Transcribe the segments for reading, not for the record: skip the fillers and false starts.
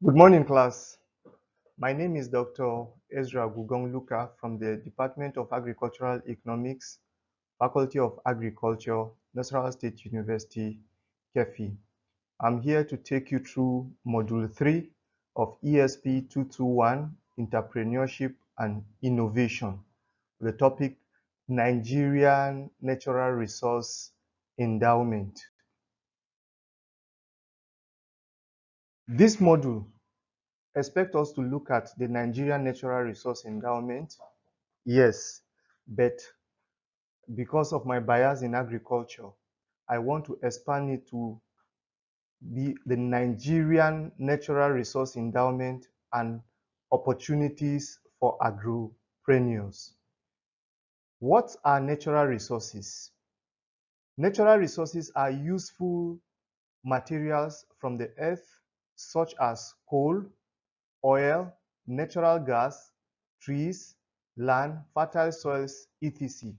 Good morning, class. My name is Dr. Ezra Luka from the Department of Agricultural Economics, Faculty of Agriculture, Nasarawa State University, KEFI. I'm here to take you through Module 3 of ESP 221, Entrepreneurship and Innovation, the topic Nigerian Natural Resource Endowment. This module expects us to look at the Nigerian Natural Resource Endowment. Yes, but because of my bias in agriculture, I want to expand it to be the Nigerian Natural Resource Endowment and opportunities for agripreneurs. What are natural resources? Natural resources are useful materials from the earth, such as coal, oil, natural gas, trees, land, fertile soils, etc.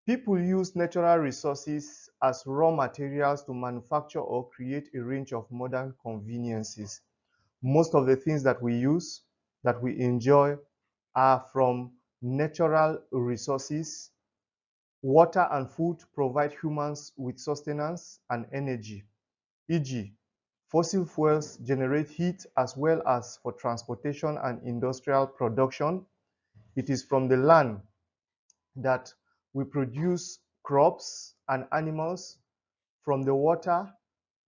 People use natural resources as raw materials to manufacture or create a range of modern conveniences. Most of the things that we use, that we enjoy, are from natural resources. Water and food provide humans with sustenance and energy, e.g., fossil fuels generate heat as well as for transportation and industrial production. It is from the land that we produce crops and animals. From the water,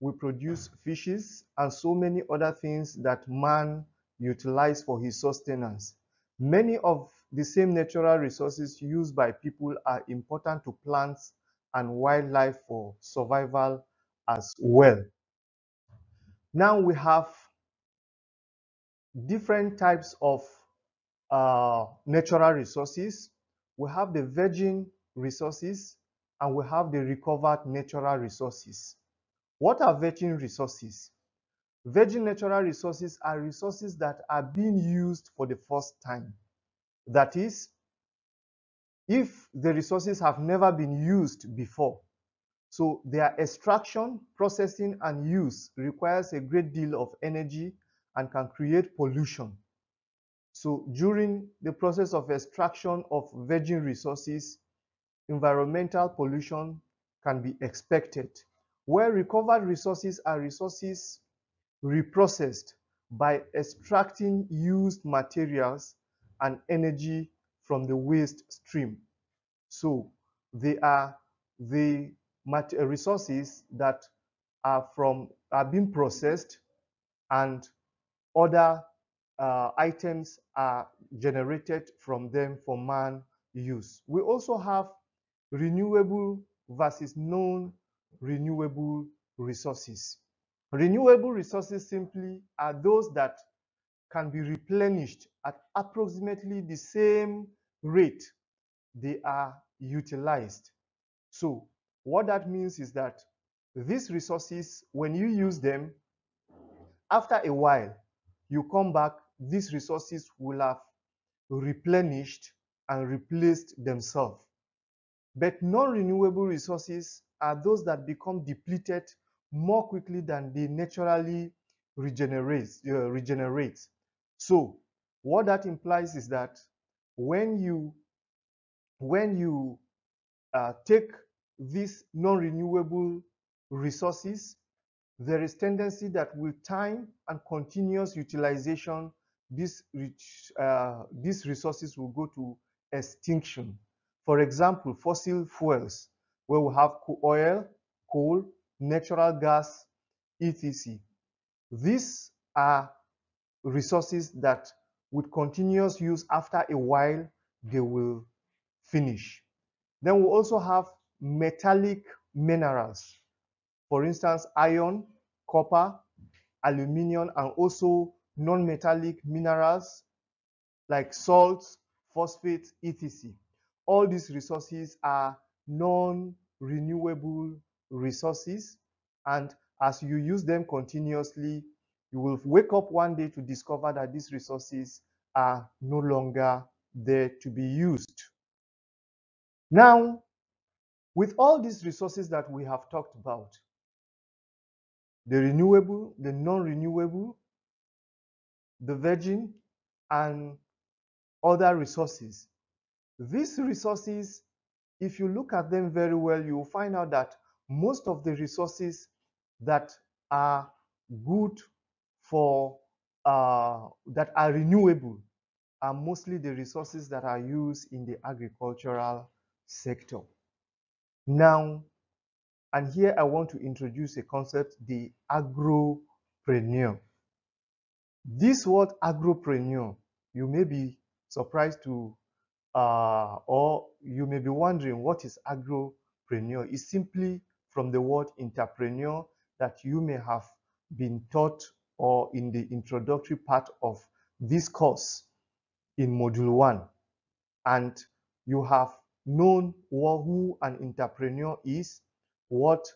we produce fishes and so many other things that man utilizes for his sustenance. Many of the same natural resources used by people are important to plants and wildlife for survival as well. Now we have different types of natural resources. We have the virgin resources and we have the recovered natural resources. What are virgin resources? Virgin natural resources are resources that are being used for the first time. That is, if the resources have never been used before, so their extraction, processing, and use requires a great deal of energy and can create pollution. So during the process of extraction of virgin resources, environmental pollution can be expected. Where recovered resources are resources reprocessed by extracting used materials and energy from the waste stream. So they are the resources that are being processed and other items are generated from them for man use. We also have renewable versus non-renewable resources. Renewable resources simply are those that can be replenished at approximately the same rate they are utilized. So what that means is that these resources, when you use them, after a while, you come back, these resources will have replenished and replaced themselves. But non-renewable resources are those that become depleted more quickly than they naturally regenerate. So what that implies is that when you take these non-renewable resources, there is tendency that with time and continuous utilization, these resources will go to extinction. For example, fossil fuels, where we have oil, coal, natural gas, etc. These are resources that with continuous use, after a while, they will finish. Then we also have metallic minerals. For instance, iron, copper, aluminum, and also non-metallic minerals like salts, phosphates, etc. All these resources are non-renewable resources, and as you use them continuously, you will wake up one day to discover that these resources are no longer there to be used. Now, with all these resources that we have talked about, the renewable, the non-renewable, the virgin, and other resources. These resources, if you look at them very well, you will find out that most of the resources that are good for that are renewable are mostly the resources that are used in the agricultural sector. Now, and here I want to introduce a concept, the agropreneur. This word agropreneur, you may be surprised to, or you may be wondering what is agropreneur. It's simply from the word entrepreneur that you may have been taught or in the introductory part of this course in module 1. And you have known who an entrepreneur is, what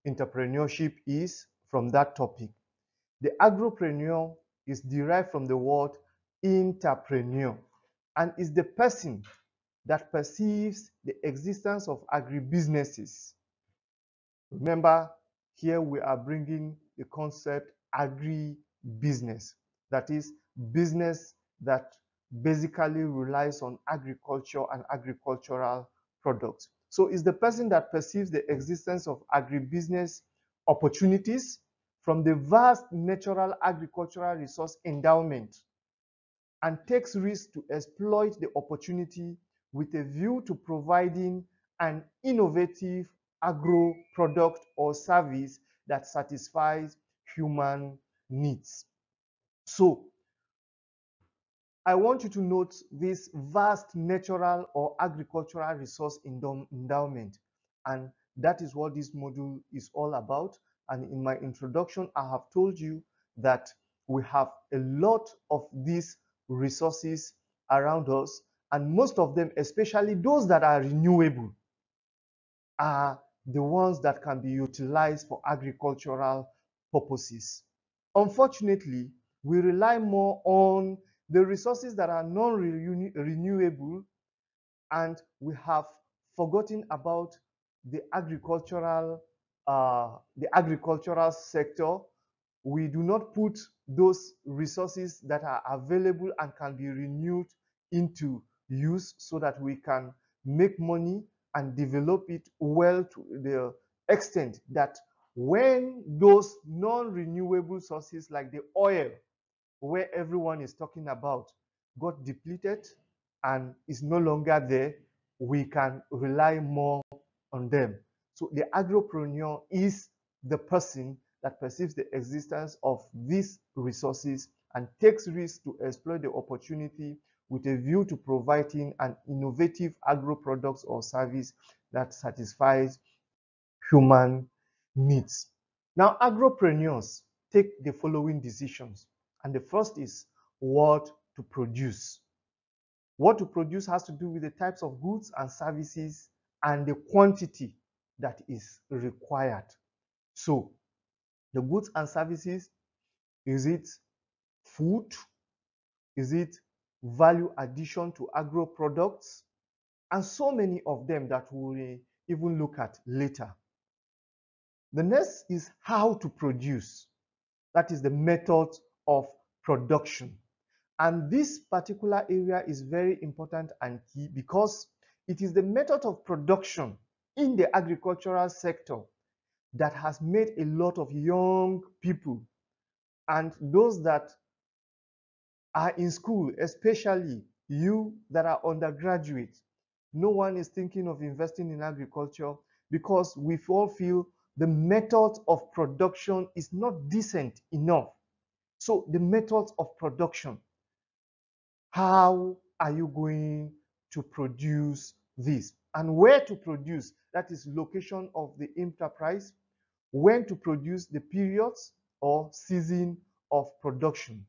entrepreneurship is from that topic. The agropreneur is derived from the word entrepreneur and is the person that perceives the existence of agribusinesses. Remember, here we are bringing the concept agribusiness, that is, business that basically relies on agriculture and agricultural products. So it's the person that perceives the existence of agribusiness opportunities from the vast natural agricultural resource endowment and takes risks to exploit the opportunity with a view to providing an innovative agro product or service that satisfies human needs. So, I want you to note this vast natural or agricultural resource endowment, and that is what this module is all about. And in my introduction, I have told you that we have a lot of these resources around us, and most of them, especially those that are renewable, are the ones that can be utilized for agricultural purposes. Unfortunately, we rely more on the resources that are non-renewable, and we have forgotten about the agricultural sector. We do not put those resources that are available and can be renewed into use so that we can make money and develop it well to the extent that when those non-renewable sources like the oil, where everyone is talking about, got depleted and is no longer there, we can rely more on them. So the agropreneur is the person that perceives the existence of these resources and takes risks to exploit the opportunity with a view to providing an innovative agro product or service that satisfies human needs. Now, agropreneurs take the following decisions. And the first is what to produce. What to produce has to do with the types of goods and services and the quantity that is required. So, the goods and services, is it food? Is it value addition to agro products? And so many of them that we'll even look at later. The next is how to produce. That is the method of production. And this particular area is very important and key because it is the method of production in the agricultural sector that has made a lot of young people and those that are in school, especially you that are undergraduates. No one is thinking of investing in agriculture because we all feel the method of production is not decent enough. So the methods of production, how are you going to produce this? And where to produce, that is location of the enterprise, when to produce, the periods or season of production.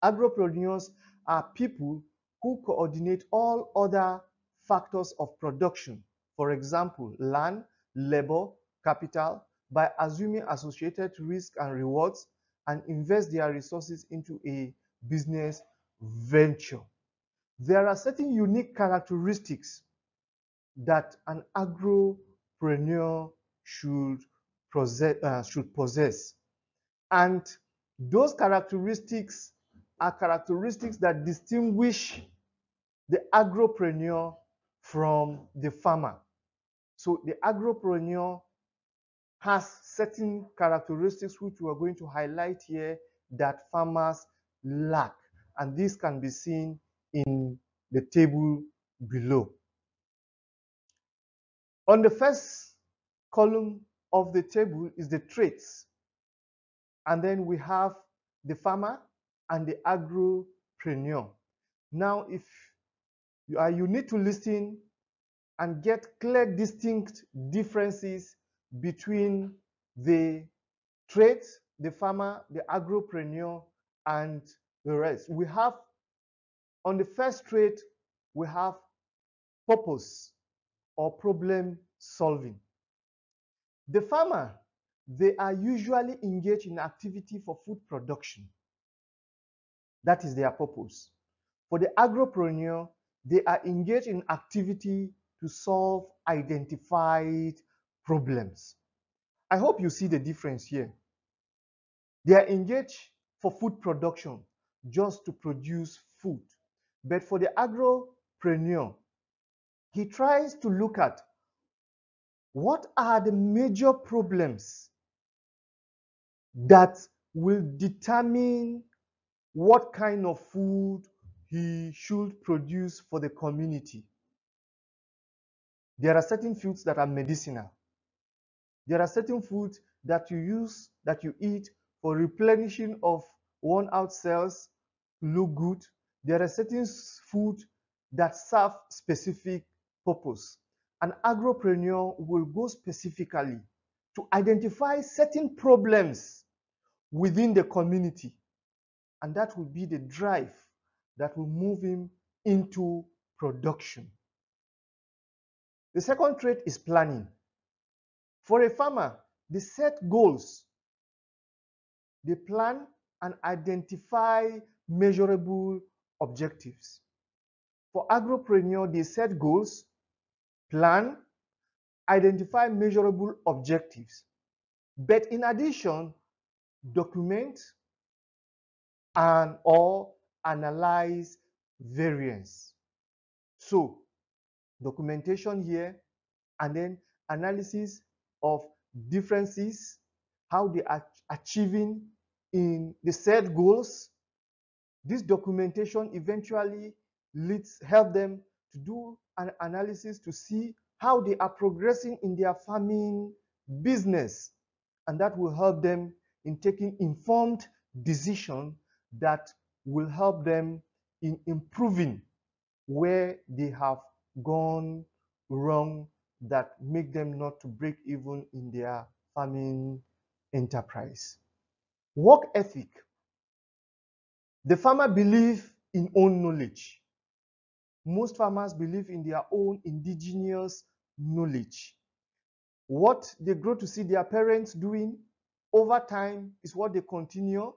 Agropreneurs are people who coordinate all other factors of production, for example, land, labor, capital, by assuming associated risk and rewards and invest their resources into a business venture. There are certain unique characteristics that an agropreneur should possess. And those characteristics are characteristics that distinguish the agropreneur from the farmer. So the agropreneur has certain characteristics which we are going to highlight here that farmers lack. And this can be seen in the table below. On the first column of the table is the traits. And then we have the farmer and the agropreneur. Now, if you need to listen and get clear, distinct differences between the traits, the farmer, the agropreneur, and the rest. We have, on the first trait, we have purpose or problem solving. The farmer, they are usually engaged in activity for food production. That is their purpose. For the agropreneur, they are engaged in activity to solve identified problems. I hope you see the difference here. They are engaged for food production, just to produce food. But for the agropreneur, he tries to look at what are the major problems that will determine what kind of food he should produce for the community. There are certain foods that are medicinal. There are certain foods that you use, that you eat for replenishing of worn out cells to look good. There are certain foods that serve specific purpose. An agropreneur will go specifically to identify certain problems within the community. And that will be the drive that will move him into production. The second trait is planning. For a farmer, they set goals. They plan and identify measurable objectives. For agropreneur, they set goals, plan, identify measurable objectives. But in addition, document and or analyze variance. So, documentation here, and then analysis of differences, how they are achieving in the set goals. This documentation eventually help them to do an analysis to see how they are progressing in their farming business. And that will help them in taking informed decisions that will help them in improving where they have gone wrong, that make them not to break even in their farming enterprise. Work ethic. The farmer believes in own knowledge. Most farmers believe in their own indigenous knowledge. What they grow to see their parents doing over time is what they continue,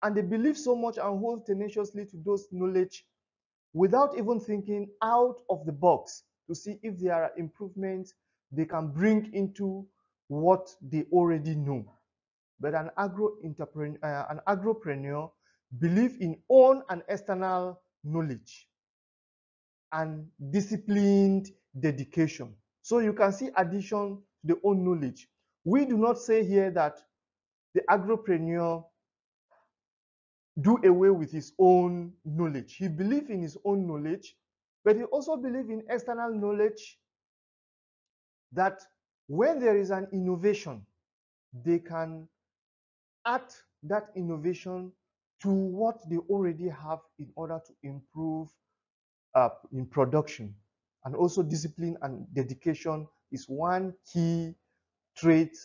and they believe so much and hold tenaciously to those knowledge without even thinking out of the box to see if there are improvements they can bring into what they already know. But an agropreneur believes in own and external knowledge and disciplined dedication. So you can see addition to the own knowledge. We do not say here that the agropreneur do away with his own knowledge. He believes in his own knowledge, but he also believes in external knowledge, that when there is an innovation, they can add that innovation to what they already have in order to improve in production. And also discipline and dedication is one key trait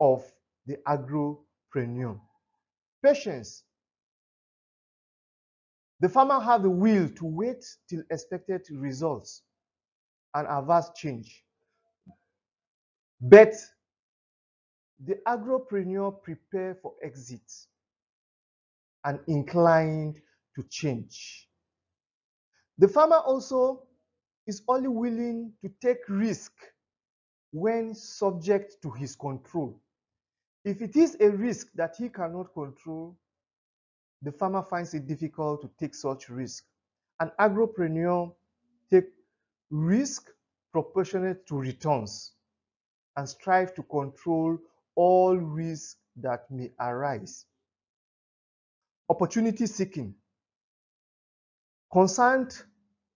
of the agropreneur. Patience. The farmer has the will to wait till expected results and avert change. But the agropreneur prepare for exit and inclined to change. The farmer also is only willing to take risk when subject to his control. If it is a risk that he cannot control, the farmer finds it difficult to take such risk. An agropreneur takes risk proportionate to returns and strive to control all risks that may arise. Opportunity seeking.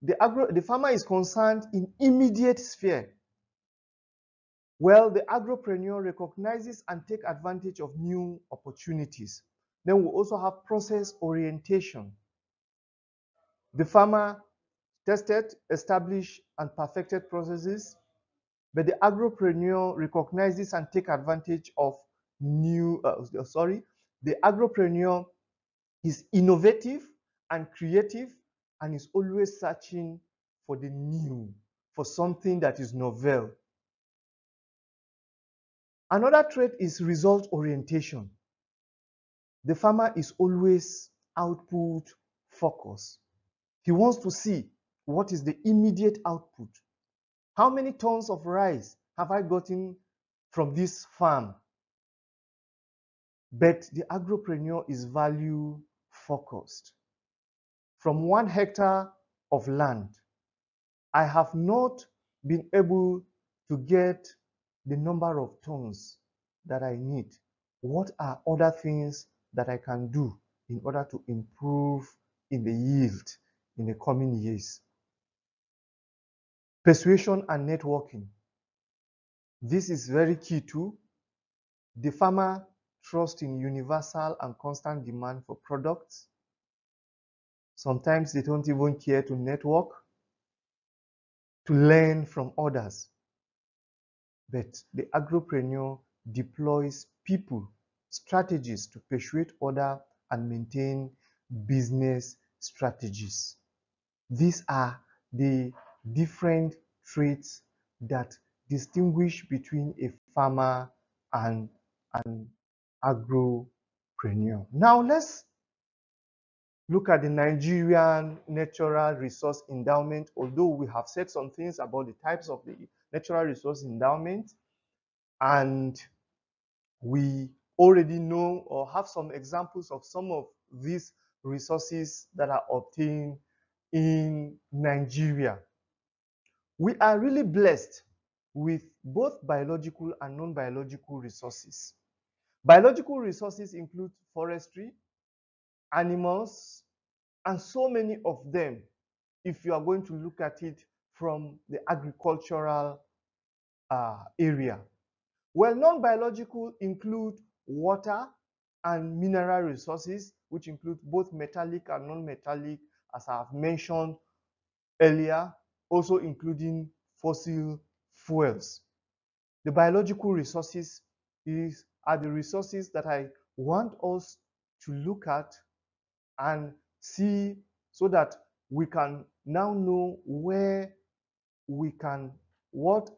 The farmer is concerned in immediate sphere. Well, the agropreneur recognizes and takes advantage of new opportunities. Then we also have process orientation. The farmer tested, established, and perfected processes, but the agropreneur recognizes and takes advantage of the agropreneur is innovative and creative and is always searching for the new, for something that is novel. Another trait is result orientation. The farmer is always output focused. He wants to see what is the immediate output. How many tons of rice have I gotten from this farm? But the agropreneur is value focused. From 1 hectare of land, I have not been able to get the number of tons that I need. What are other things that I can do in order to improve in the yield in the coming years? Persuasion and networking. This is very key too. The farmer trusts in universal and constant demand for products. Sometimes they don't even care to network, to learn from others. But the agropreneur deploys people, strategies to persuade others and maintain business strategies. These are the different traits that distinguish between a farmer and an agropreneur. Now let's look at the Nigerian natural resource endowment. Although we have said some things about the types of the natural resource endowment, and we already know or have some examples of some of these resources that are obtained in Nigeria. We are really blessed with both biological and non-biological resources. Biological resources include forestry, animals, and so many of them if you are going to look at it from the agricultural area. Well, non-biological include water and mineral resources, which include both metallic and non-metallic, as I have mentioned earlier, also including fossil fuels. The biological resources are the resources that I want us to look at and see so that we can now know where we can, what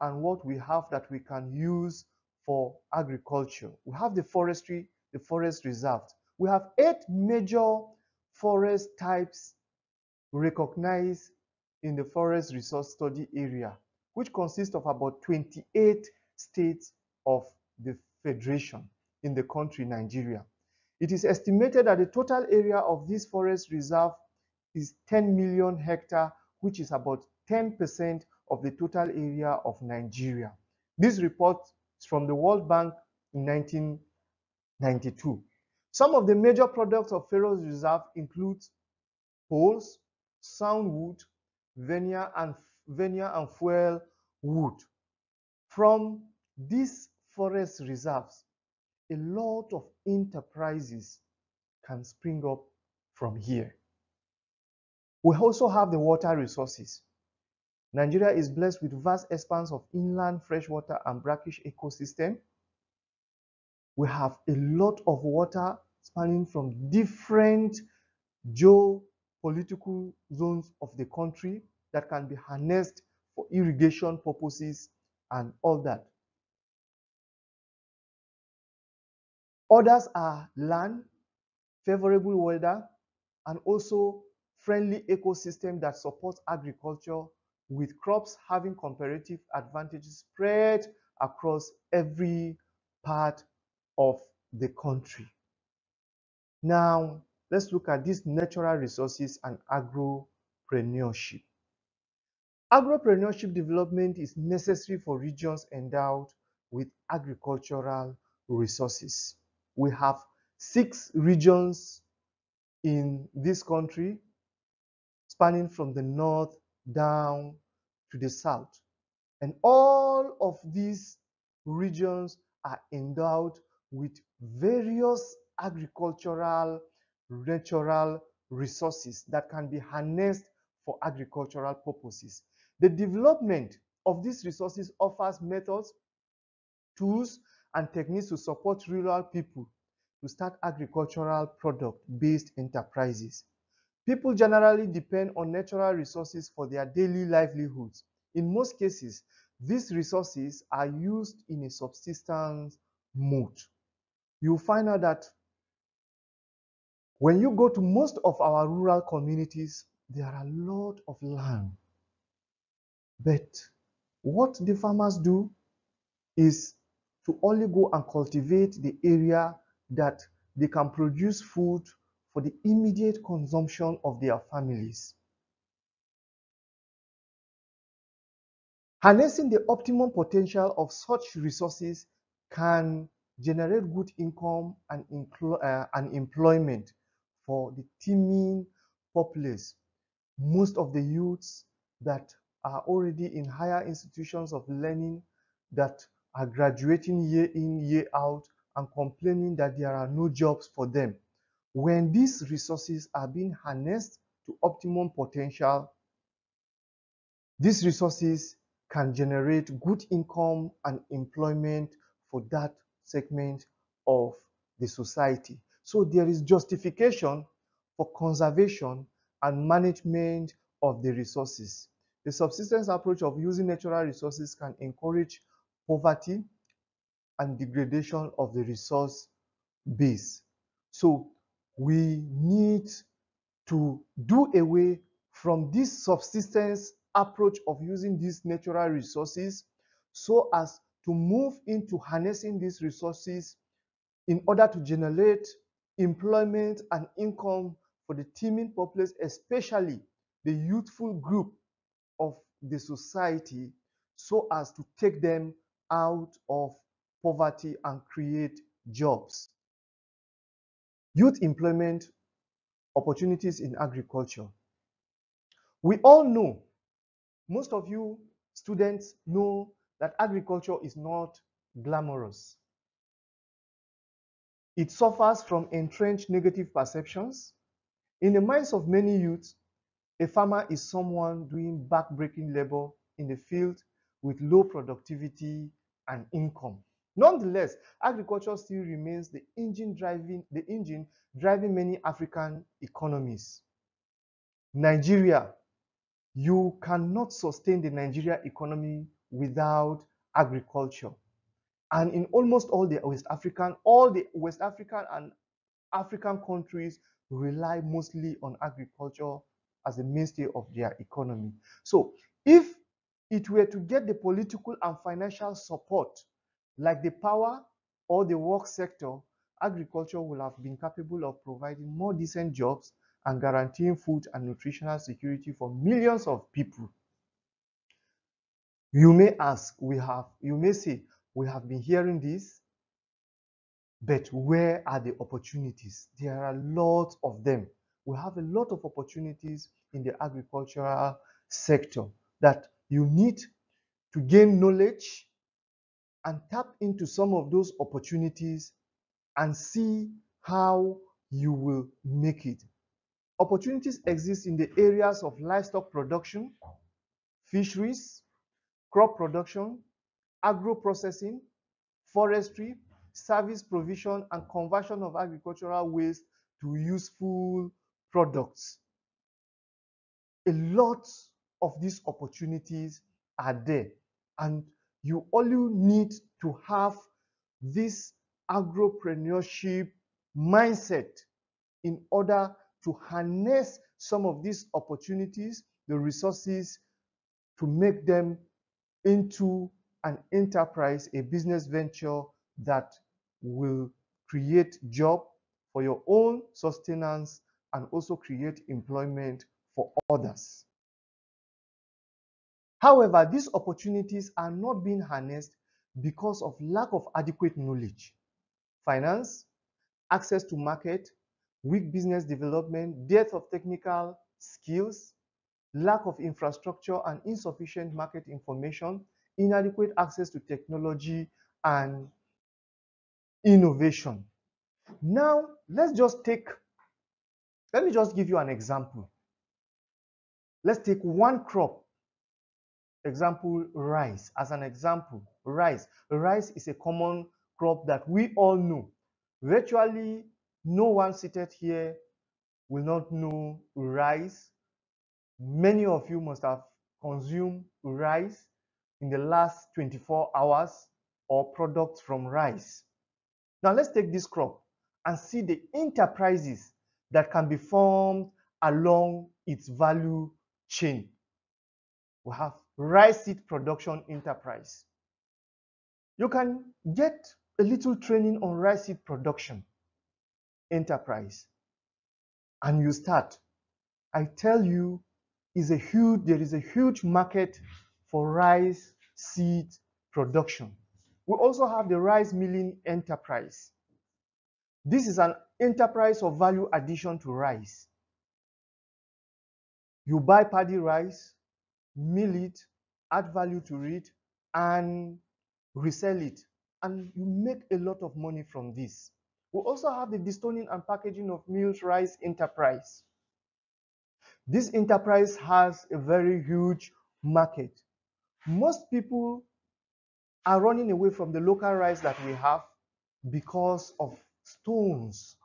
we have that we can use for agriculture. We have the forestry, the forest reserves. We have 8 major forest types recognized in the forest resource study area, which consists of about 28 states of the federation in the country, Nigeria. It is estimated that the total area of this forest reserve is 10 million hectares, which is about 10% of the total area of Nigeria. This report is from the World Bank in 1992. Some of the major products of forest reserve include poles, soundwood, veneer and fuel wood. From these forest reserves, a lot of enterprises can spring up from here. We also have the water resources. Nigeria is blessed with vast expanse of inland freshwater and brackish ecosystem. We have a lot of water spanning from different geopolitical zones of the country that can be harnessed for irrigation purposes and all that. Others are land, favorable weather, and also friendly ecosystem that supports agriculture, with crops having comparative advantages spread across every part of the country. Now, let's look at these natural resources and agropreneurship. Agropreneurship development is necessary for regions endowed with agricultural resources. We have 6 regions in this country, spanning from the north down to the south. And all of these regions are endowed with various agricultural, natural resources that can be harnessed for agricultural purposes. The development of these resources offers methods, tools, and techniques to support rural people to start agricultural product-based enterprises. People generally depend on natural resources for their daily livelihoods. In most cases, these resources are used in a subsistence mode. You'll find out that when you go to most of our rural communities, there are a lot of land. But what the farmers do is to only go and cultivate the area that they can produce food for the immediate consumption of their families. Harnessing the optimum potential of such resources can generate good income and employment for the teeming populace. Most of the youths that are already in higher institutions of learning that are graduating year in, year out, and complaining that there are no jobs for them. When these resources are being harnessed to optimum potential, these resources can generate good income and employment for that segment of the society. So there is justification for conservation and management of the resources. The subsistence approach of using natural resources can encourage poverty and degradation of the resource base. So we need to do away from this subsistence approach of using these natural resources so as to move into harnessing these resources in order to generate employment and income for the teeming populace, especially the youthful group of the society, so as to take them out of poverty and create jobs. Youth employment opportunities in agriculture. We all know, most of you students know that agriculture is not glamorous. It suffers from entrenched negative perceptions. In the minds of many youths, a farmer is someone doing back-breaking labor in the field with low productivity and income. Nonetheless, agriculture still remains the engine driving many African economies. Nigeria, you cannot sustain the Nigeria economy without agriculture. And in almost all the West African and African countries rely mostly on agriculture as the mainstay of their economy. So if it were to get the political and financial support, like the power or the work sector, agriculture will have been capable of providing more decent jobs and guaranteeing food and nutritional security for millions of people. You may ask, you may say, we have been hearing this, but where are the opportunities? There are lots of them. We have a lot of opportunities in the agricultural sector that you need to gain knowledge and tap into some of those opportunities and see how you will make it. Opportunities exist in the areas of livestock production, fisheries, crop production, agro-processing, forestry, service provision, and conversion of agricultural waste to useful products. A lot of these opportunities are there, and you only need to have this agropreneurship mindset in order to harness some of these opportunities, the resources, to make them into an enterprise, a business venture that will create job for your own sustenance and also create employment for others. However, these opportunities are not being harnessed because of lack of adequate knowledge, finance, access to market, weak business development, depth of technical skills, lack of infrastructure and insufficient market information, inadequate access to technology and innovation. Now, let me just give you an example. Let's take one crop, example, rice. As an example, rice. Rice is a common crop that we all know. Virtually, no one seated here will not know rice. Many of you must have consumed rice in the last 24 hours or products from rice. Now let's take this crop and see the enterprises that can be formed along its value chain. We have rice seed production enterprise. You can get a little training on rice seed production enterprise and you start. I tell you, there is a huge market for rice seed production. We also have the rice milling enterprise. This is an enterprise of value addition to rice. You buy paddy rice, mill it, add value to it, and resell it. And you make a lot of money from this. We also have the destoning and packaging of milled rice enterprise. This enterprise has a very huge market. Most people are running away from the local rice that we have because of stones.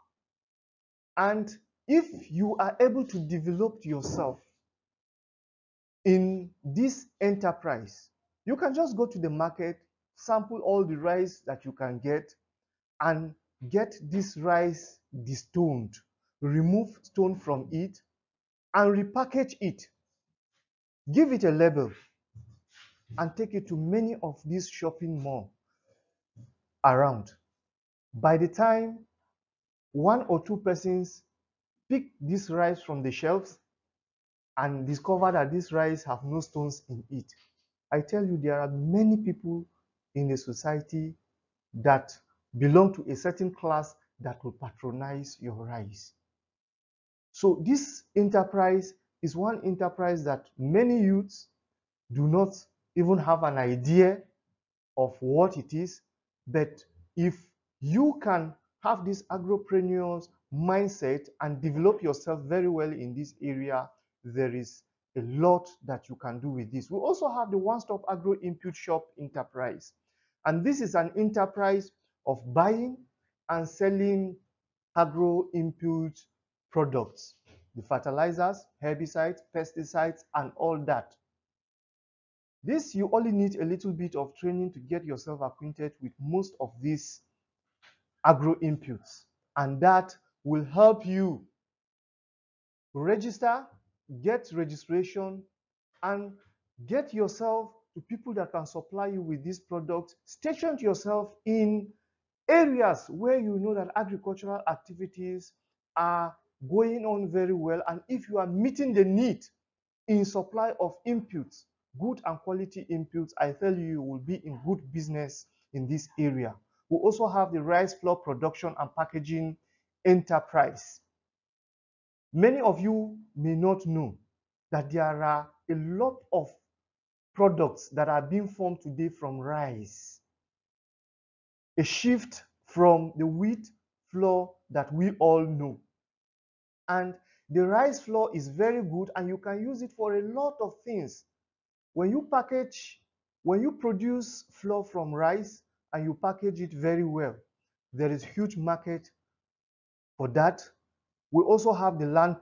And if you are able to develop yourself in this enterprise, you can just go to the market, sample all the rice that you can get, and get this rice destoned, remove stone from it, and repackage it. Give it a label and take it to many of these shopping malls around. By the time one or two persons pick this rice from the shelves and discover that this rice have no stones in it, I tell you, there are many people in the society that belong to a certain class that will patronize your rice. So this enterprise is one enterprise that many youths do not even have an idea of what it is. But if you can have this agropreneurs mindset and develop yourself very well in this area, there is a lot that you can do with this. We also have the one-stop agro input shop enterprise. And this is an enterprise of buying and selling agro input products, the fertilizers, herbicides, pesticides, and all that. This, you only need a little bit of training to get yourself acquainted with most of these agro inputs, and that will help you register, get registration, and get yourself to people that can supply you with these products. Station yourself in areas where you know that agricultural activities are going on very well, and if you are meeting the need in supply of inputs, good and quality inputs, I tell you, you will be in good business in this area. We also have the rice flour production and packaging enterprise. Many of you may not know that there are a lot of products that are being formed today from rice. A shift from the wheat flour that we all know. And the rice flour is very good and you can use it for a lot of things. When you produce flour from rice and you package it very well, there is huge market for that. We also have the land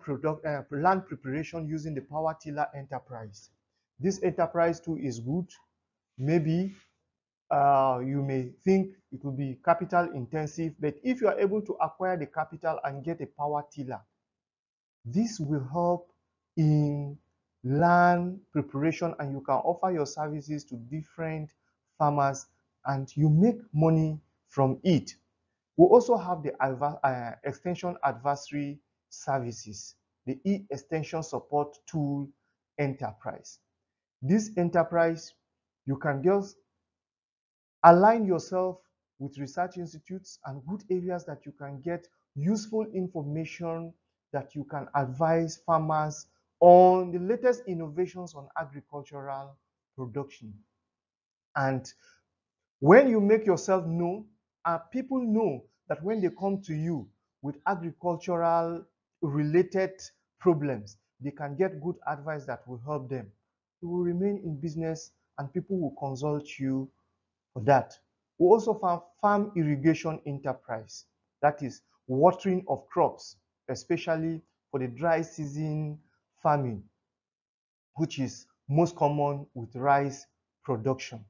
preparation using the power tiller enterprise. This enterprise too is good. Maybe you may think it will be capital intensive, but if you are able to acquire the capital and get a power tiller, this will help in land preparation and you can offer your services to different farmers and you make money from it. We also have the Extension Advisory Services, the e-extension support tool enterprise. This enterprise, you can just align yourself with research institutes and good areas that you can get useful information that you can advise farmers on the latest innovations on agricultural production. And when you make yourself known, people know that when they come to you with agricultural related problems, they can get good advice that will help them. You will remain in business and people will consult you for that. We also found farm irrigation enterprise, that is watering of crops, especially for the dry season farming, which is most common with rice production.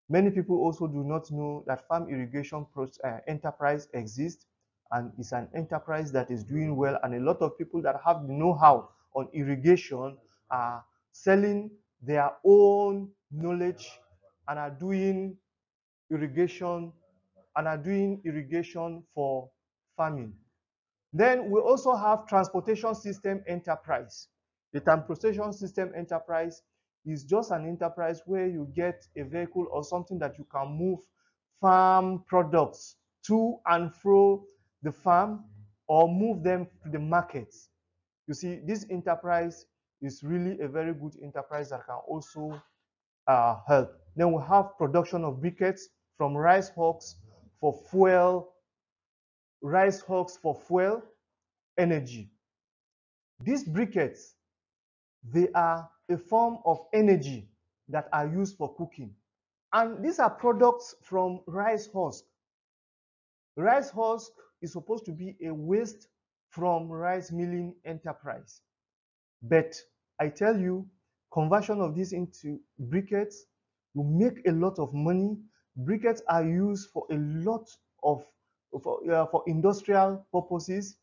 Many people also do not know that farm irrigation enterprise exists and is an enterprise that is doing well, and a lot of people that have the know-how on irrigation are selling their own knowledge and are doing irrigation for farming. Then we also have transportation system enterprise. The transportation system enterprise is just an enterprise where you get a vehicle or something that you can move farm products to and fro the farm or move them to the markets. You see, this enterprise is really a very good enterprise that can also help. Then we have production of briquettes from rice hulks for fuel, energy. These briquettes, they are a form of energy that are used for cooking. And these are products from rice husk. Rice husk is supposed to be a waste from rice milling enterprise. But I tell you, conversion of this into briquettes will make a lot of money. Briquettes are used for a lot of for industrial purposes,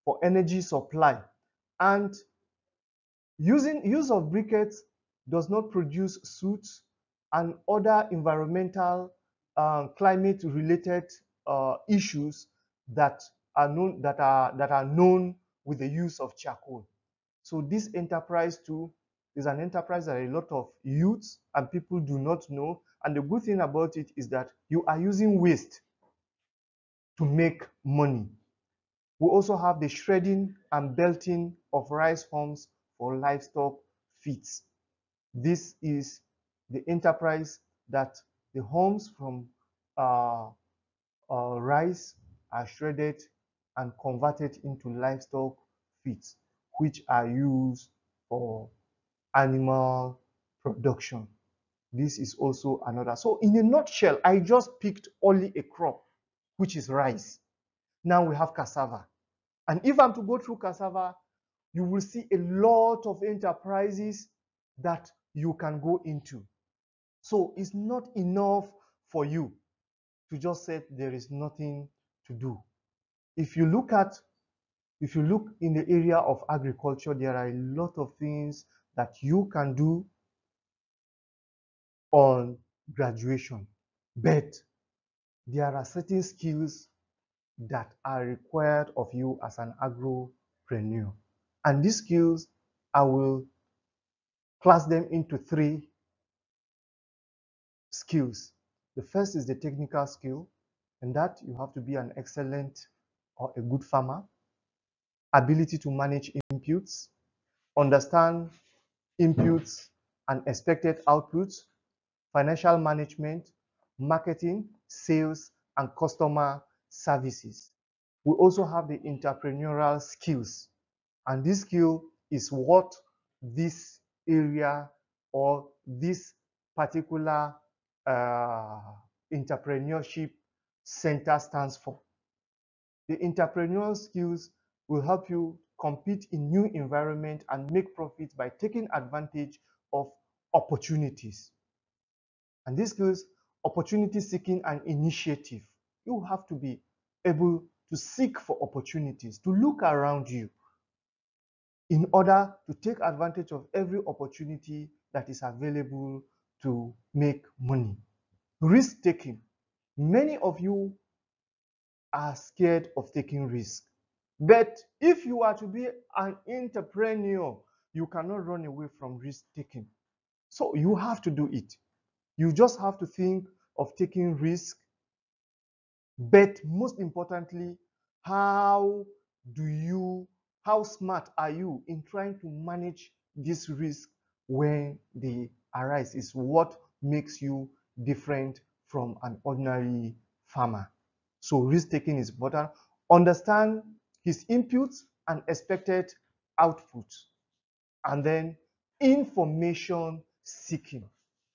for energy supply, and use of briquettes does not produce soot and other environmental climate-related issues that are known with the use of charcoal. So this enterprise too is an enterprise that a lot of youths and people do not know. And the good thing about it is that you are using waste to make money. We also have the shredding and belting of rice farms for livestock feeds. This is the enterprise that the homes from rice are shredded and converted into livestock feeds, which are used for animal production. This is also another. So in a nutshell, I just picked only a crop, which is rice. Now we have cassava. And if I'm to go through cassava, you will see a lot of enterprises that you can go into. So it's not enough for you to just say there is nothing to do. If you look in the area of agriculture, there are a lot of things that you can do on graduation, but there are certain skills that are required of you as an agropreneur. And these skills, I will class them into 3 skills. The first is the technical skill, and that you have to be an excellent or a good farmer, ability to manage inputs, understand inputs and expected outputs, financial management, marketing, sales, and customer services. We also have the entrepreneurial skills, and this skill is what this area or this particular entrepreneurship center stands for. The entrepreneurial skills will help you compete in new environment and make profits by taking advantage of opportunities. And this skills, opportunity seeking and initiative. You have to be able to seek for opportunities, to look around you in order to take advantage of every opportunity that is available to make money. Risk taking. Many of you are scared of taking risk. But if you are to be an entrepreneur, you cannot run away from risk taking. So you have to do it. You just have to think of taking risk. But most importantly, how how smart are you in trying to manage this risk when they arise is what makes you different from an ordinary farmer. So risk taking is important. Understand his inputs and expected outputs, and then information seeking.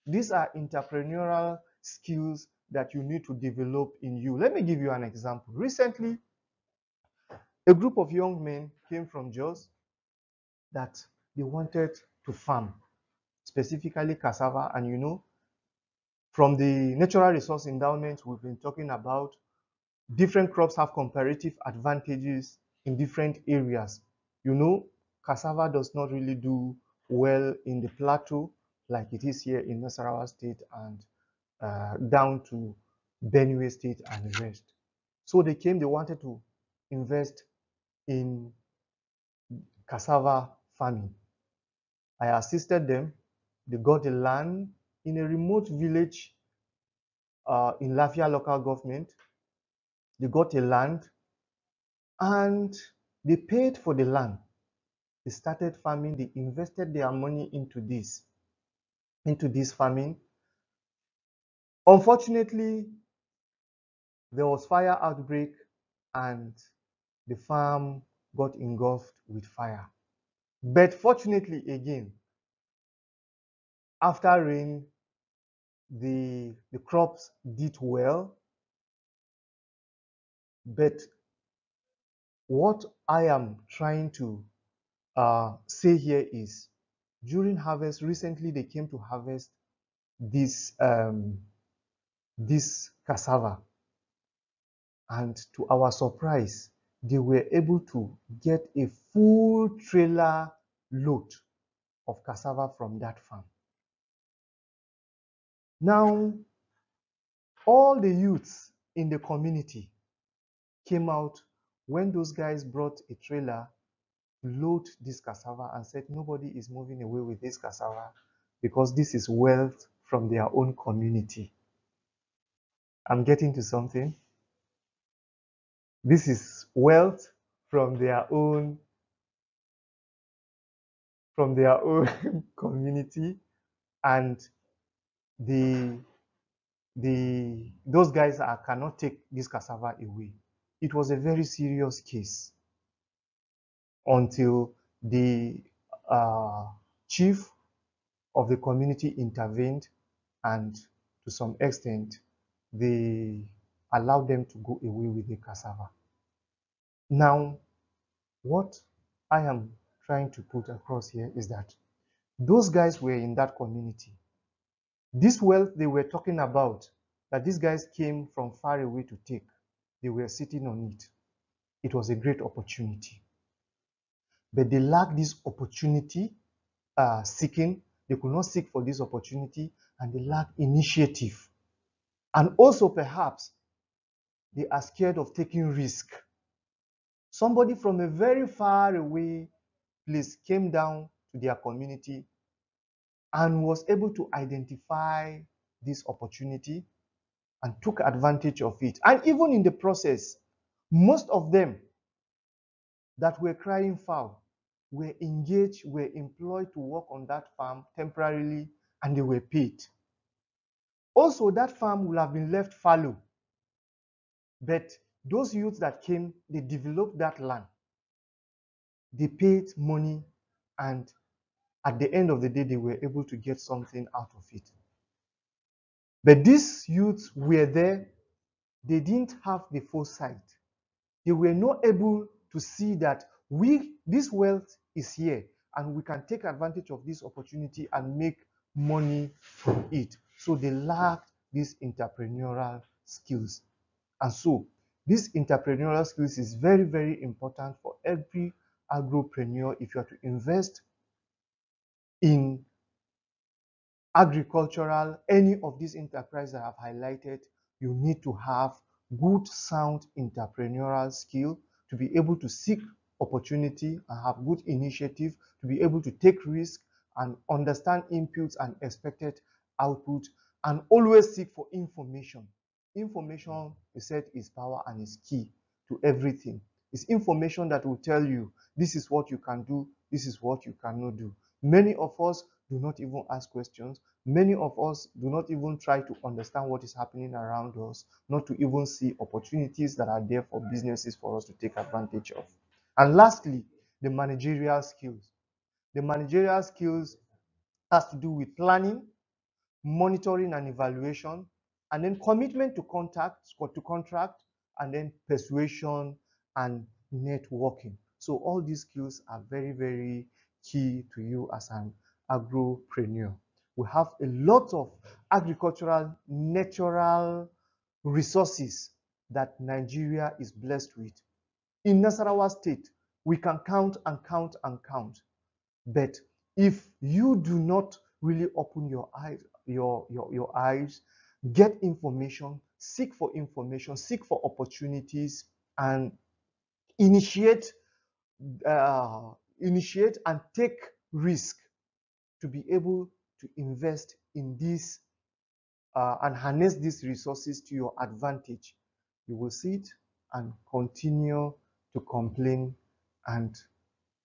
These are entrepreneurial skills that you need to develop in you. Let me give you an example. Recently, a group of young men came from Jos that they wanted to farm, specifically cassava. And from the natural resource endowment we've been talking about, different crops have comparative advantages in different areas. Cassava does not really do well in the plateau like it is here in Nasarawa State and down to Benue State and the rest. So they wanted to invest in cassava farming. I assisted them. They got a land in a remote village in Lafia local government. They got a land and they paid for the land. They started farming. They invested their money into this farming. Unfortunately, there was fire outbreak and the farm got engulfed with fire. But fortunately, again, after rain, the crops did well. But what I am trying to say here is, during harvest, recently they came to harvest this cassava, and to our surprise, they were able to get a full trailer load of cassava from that farm. Now, all the youths in the community came out when those guys brought a trailer to load this cassava and said nobody is moving away with this cassava because this is wealth from their own community. I'm getting to something. This is wealth from their own community, and those guys cannot take this cassava away. It was a very serious case until the chief of the community intervened, and to some extent they allowed them to go away with the cassava. Now, what I am trying to put across here is that those guys were in that community. This wealth they were talking about, that these guys came from far away to take, they were sitting on it. It was a great opportunity. But they lacked this opportunity seeking. They could not seek for this opportunity, and they lacked initiative. And also, perhaps, they are scared of taking risk. Somebody from a very far away place came down to their community and was able to identify this opportunity and took advantage of it. And even in the process, most of them that were crying foul were engaged, were employed to work on that farm temporarily, and they were paid. Also, that farm would have been left fallow, but those youths that came, they developed that land. They paid money, and at the end of the day, they were able to get something out of it. But these youths were there. They didn't have the foresight. They were not able to see that this wealth is here and we can take advantage of this opportunity and make money from it. So they lacked these entrepreneurial skills. And so this entrepreneurial skills is very, very important for every agropreneur. If you are to invest in agricultural, any of these enterprises that I have highlighted, you need to have good, sound entrepreneurial skill, to be able to seek opportunity and have good initiative, to be able to take risk and understand inputs and expected output, and always seek for information. Information, he said, is power and is key to everything. It's information that will tell you this is what you can do, this is what you cannot do. Many of us do not even ask questions. Many of us do not even try to understand what is happening around us, not to even see opportunities that are there for businesses for us to take advantage of. And lastly, the managerial skills. The managerial skills has to do with planning, monitoring and evaluation, and then commitment to contract, and then persuasion and networking. So all these skills are very, very key to you as an agropreneur. We have a lot of agricultural, natural resources that Nigeria is blessed with. In Nasarawa State, we can count and count and count. But if you do not really open your eyes, your eyes, get information, seek for opportunities, and initiate initiate and take risk to be able to invest in this and harness these resources to your advantage, you will sit and continue to complain, and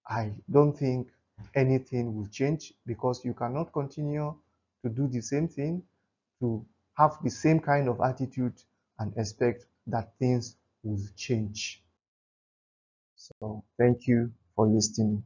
I don't think anything will change, because you cannot continue to do the same thing, to have the same kind of attitude and expect that things will change. So thank you for listening.